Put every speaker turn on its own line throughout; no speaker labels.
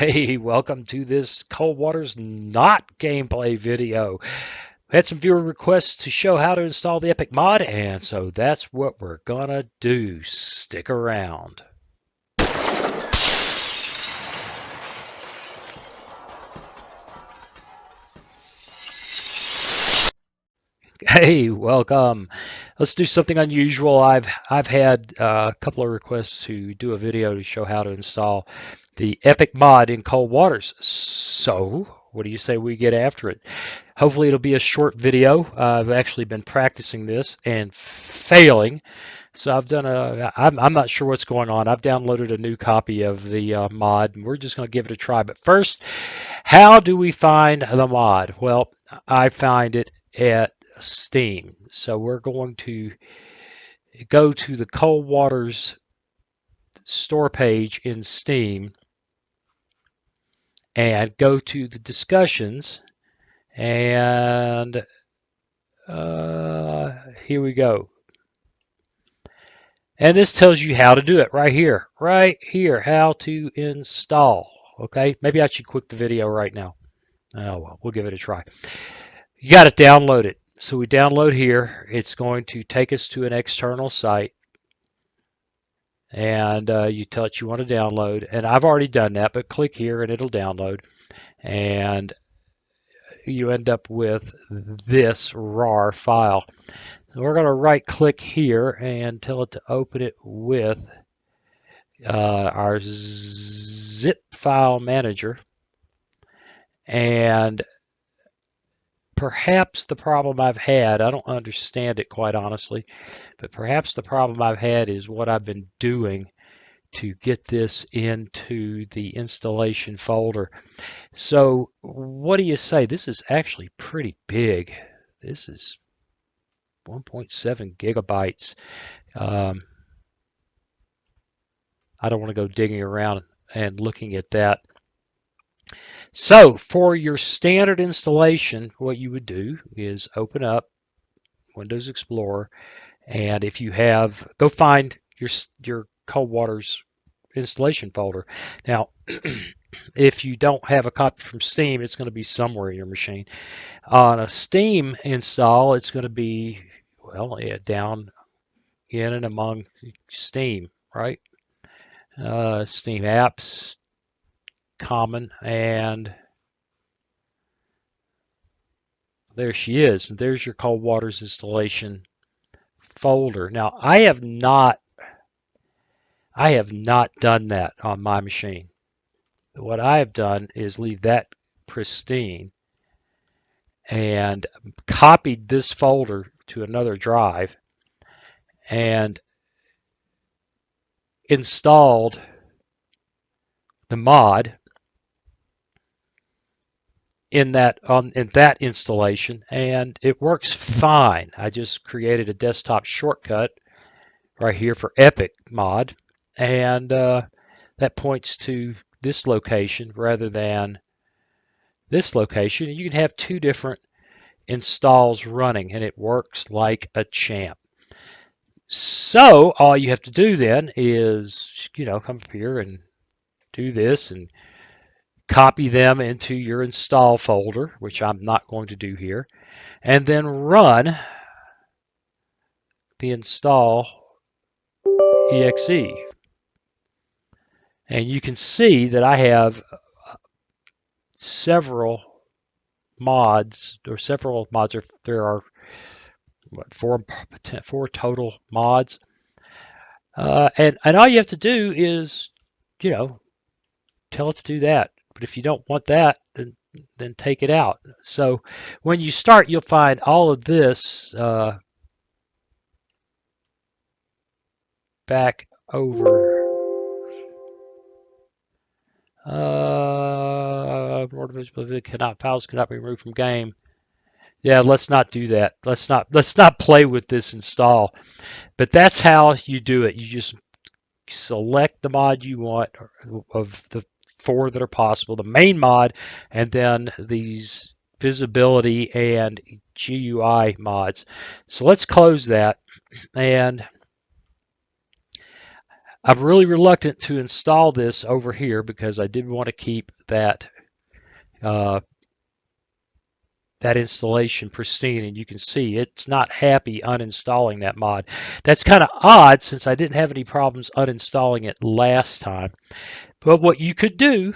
Hey, welcome to this Cold Waters not gameplay video. We had some viewer requests to show how to install the Epic mod, and so that's what we're gonna do. Stick around. Hey, welcome. Let's do something unusual. I've had a couple of requests to do a video to show how to install the Epic mod in Cold Waters. So, what do you say we get after it? Hopefully, it'll be a short video. I've actually been practicing this and failing. So I'm not sure what's going on. I've downloaded a new copy of the mod, and we're just going to give it a try. But first, how do we find the mod? Well, I find it at Steam. So we're going to go to the Cold Waters store page in Steam and go to the discussions, and here we go. And this tells you how to do it right here, how to install. Okay, maybe I should quit the video right now. Oh well, we'll give it a try. You got to download it. So we download here. It's going to take us to an external site, and you tell it you want to download. And I've already done that, but click here and it'll download. And you end up with this RAR file. So we're going to right click here and tell it to open it with our zip file manager. And perhaps the problem I've had, I don't understand it quite honestly, but perhaps the problem I've had is what I've been doing to get this into the installation folder. So what do you say? This is actually pretty big. This is 1.7 gigabytes. I don't want to go digging around and looking at that. So for your standard installation, what you would do is open up Windows Explorer, and if you have, go find your Cold Waters installation folder. Now, if you don't have a copy from Steam, it's going to be somewhere in your machine. On a Steam install, it's going to be, well, yeah, down in and among Steam, right? Steam apps, common, and there she is. And there's your Cold Waters installation folder. Now, I have not done that on my machine. What I have done is leave that pristine and copied this folder to another drive and installed the mod in that installation, and it works fine. I just created a desktop shortcut right here for Epic mod, and that points to this location rather than this location. You can have two different installs running, and it works like a champ. So all you have to do then is, come up here and do this and copy them into your install folder, which I'm not going to do here, and then run the install exe. And you can see that I have several mods, there are what, four total mods. And all you have to do is, tell it to do that. But if you don't want that, then take it out. So when you start, you'll find all of this back over. Files cannot be removed from game. Yeah, let's not do that. Let's not play with this install. But that's how you do it. You just select the mod you want of the four that are possible, the main mod, and then these visibility and GUI mods. So let's close that, and I'm really reluctant to install this over here because I did want to keep uh, that installation pristine, and you can see it's not happy uninstalling that mod. That's kind of odd since I didn't have any problems uninstalling it last time. But what you could do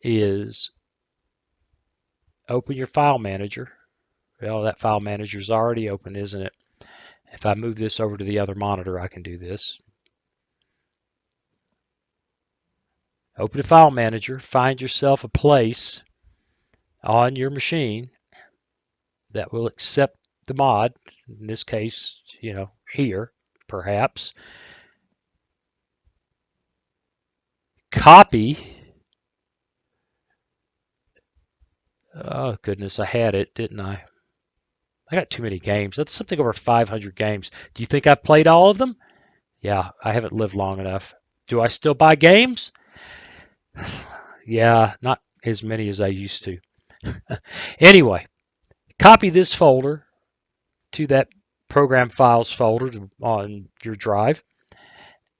is open your file manager. Well, that file manager is already open, isn't it? If I move this over to the other monitor, I can do this. Open the file manager, find yourself a place on your machine that will accept the mod. In this case, here, perhaps. Copy. Oh, goodness, I had it, didn't I? I got too many games. That's something over 500 games. Do you think I've played all of them? Yeah, I haven't lived long enough. Do I still buy games? Yeah, not as many as I used to. Anyway, copy this folder to that program files folder on your drive,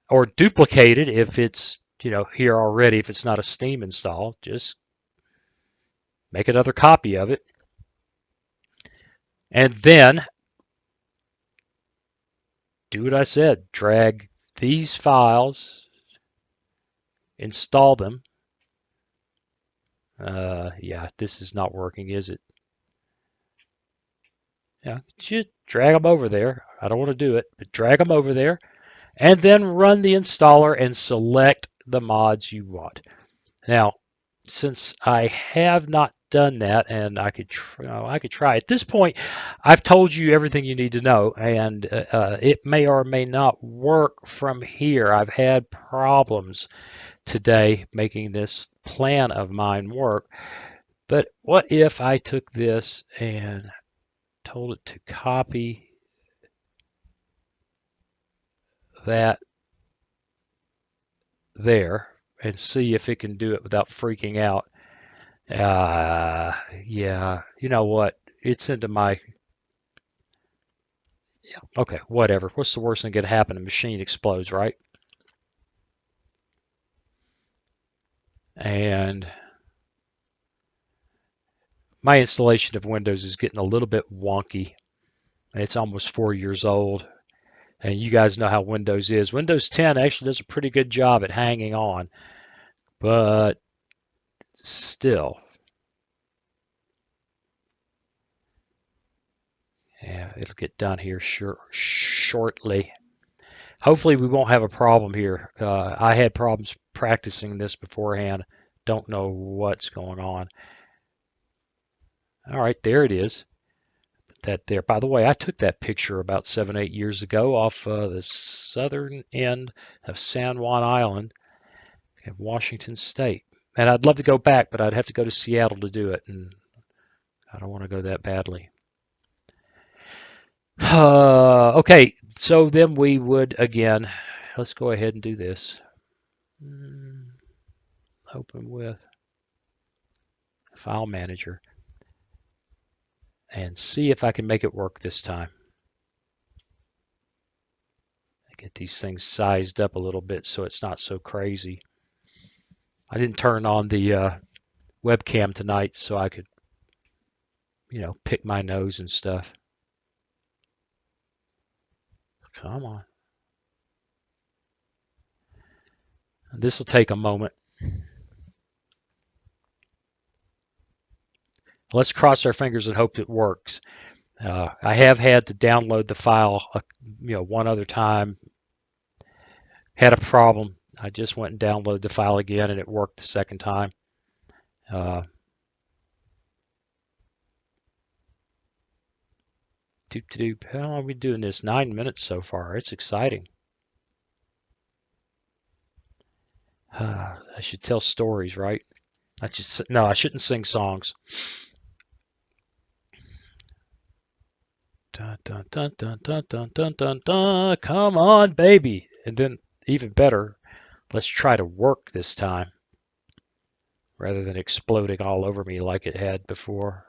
or duplicate it if it's here already. If it's not a Steam install, just make another copy of it, and then do what I said. Drag these files, install them. Yeah, this is not working, is it? Yeah, just drag them over there. I don't want to do it, but drag them over there, and then run the installer and select the mods you want. Now, since I have not done that, and I could try. At this point, I've told you everything you need to know, and it may or may not work from here. I've had problems today making this plan of mine work. But what if I took this and told it to copy that there and see if it can do it without freaking out? Yeah, you know what? It's into my, yeah, okay, whatever. What's the worst thing that could happen? A machine explodes, right? And my installation of Windows is getting a little bit wonky. It's almost 4 years old. And you guys know how Windows is. Windows 10 actually does a pretty good job at hanging on, but still. Yeah, it'll get done here shortly. Hopefully we won't have a problem here. I had problems practicing this beforehand. Don't know what's going on. All right, there it is. Put that there. By the way, I took that picture about 7, 8 years ago off the southern end of San Juan Island in Washington State. And I'd love to go back, but I'd have to go to Seattle to do it, and I don't want to go that badly. Okay, so then we would again, let's go ahead and do this. Open with File Manager and see if I can make it work this time. Get these things sized up a little bit so it's not so crazy. I didn't turn on the webcam tonight so I could, pick my nose and stuff. Come on. This will take a moment. Let's cross our fingers and hope it works. I have had to download the file, one other time. Had a problem. I just went and downloaded the file again, and it worked the second time. How long are we doing this? 9 minutes so far. It's exciting. I should tell stories, right? No, I shouldn't sing songs. Dun, dun, dun, dun, dun, dun, dun, dun, dun. Come on, baby. And then, even better, let's try to work this time rather than exploding all over me like it had before.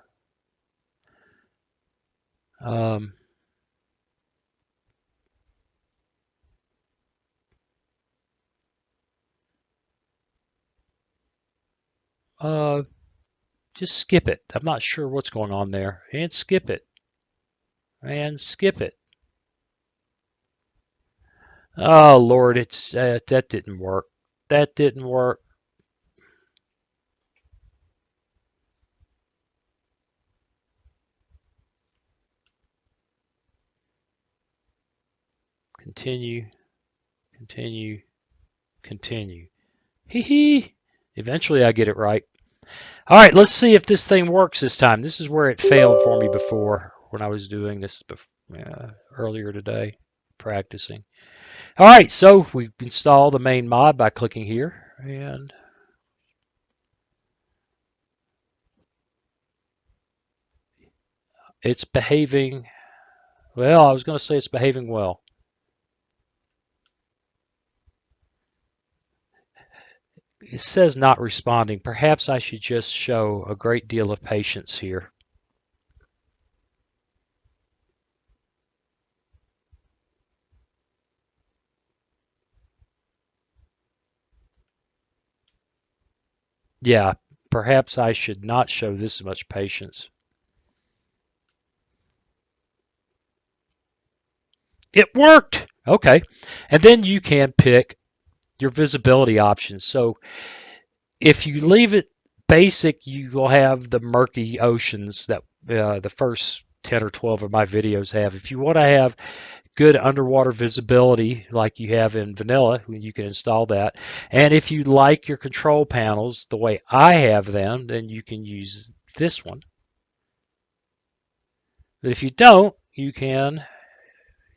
just skip it. I'm not sure what's going on there. And skip it. And skip it. Oh, Lord, that didn't work. That didn't work. Continue, continue, continue. Hee hee. Eventually I get it right. All right, let's see if this thing works this time. This is where it failed for me before when I was doing this earlier today, practicing. All right, so we install the main mod by clicking here, and it's behaving, well, I was going to say it's behaving well. It says not responding. Perhaps I should just show a great deal of patience here. Yeah, perhaps I should not show this much patience. It worked! Okay. And then you can pick your visibility options. So if you leave it basic, you will have the murky oceans that the first 10 or 12 of my videos have. If you want to have good underwater visibility like you have in vanilla, you can install that. And if you like your control panels the way I have them, then you can use this one. But if you don't, you can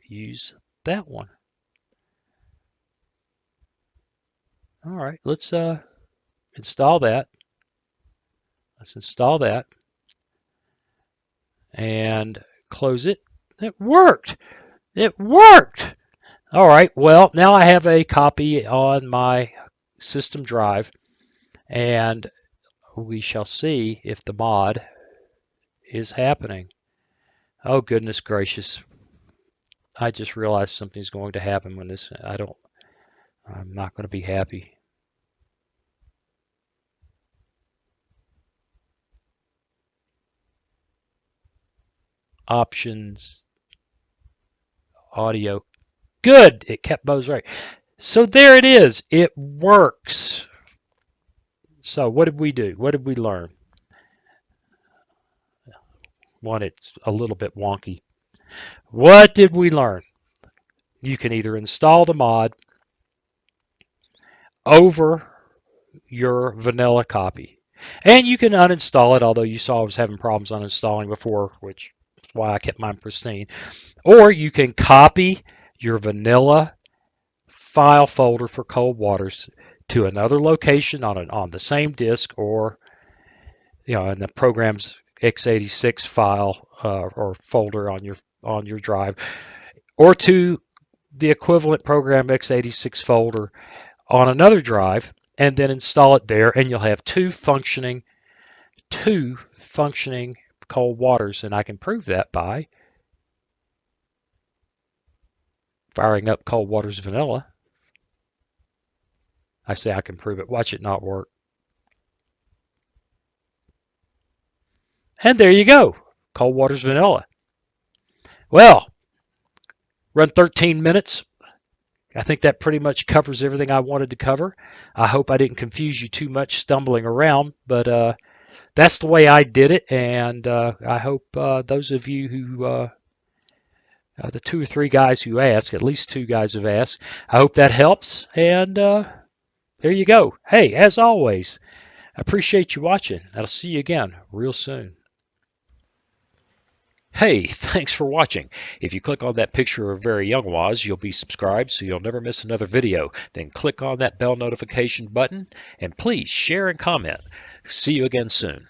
use that one. All right, let's install that. Let's install that and close it. It worked. It worked. All right, well, now I have a copy on my system drive, and we shall see if the mod is happening. Oh, goodness gracious. I just realized something's going to happen when this, I'm not going to be happy. Options, audio. Good, it kept those right. So there it is. It works. So what did we do? What did we learn? One, it's a little bit wonky. What did we learn? You can either install the mod over your vanilla copy, and you can uninstall it, although you saw I was having problems uninstalling before, which is why I kept mine pristine. Or you can copy your vanilla file folder for Cold Waters to another location on the same disk, or in the program's x86 file or folder on your drive, or to the equivalent program x86 folder on another drive, and then install it there, and you'll have two functioning Cold Waters. And I can prove that by firing up Cold Waters Vanilla. I say I can prove it. Watch it not work. And there you go, Cold Waters Vanilla. Well, run 13 minutes. I think that pretty much covers everything I wanted to cover. I hope I didn't confuse you too much stumbling around, but that's the way I did it, and I hope those of you who, the 2 or 3 guys who asked, at least 2 guys have asked, I hope that helps, and there you go. Hey, as always, I appreciate you watching. I'll see you again real soon. Hey, thanks for watching. If you click on that picture of Very Young Woz, you'll be subscribed so you'll never miss another video. Then click on that bell notification button, and please share and comment. See you again soon.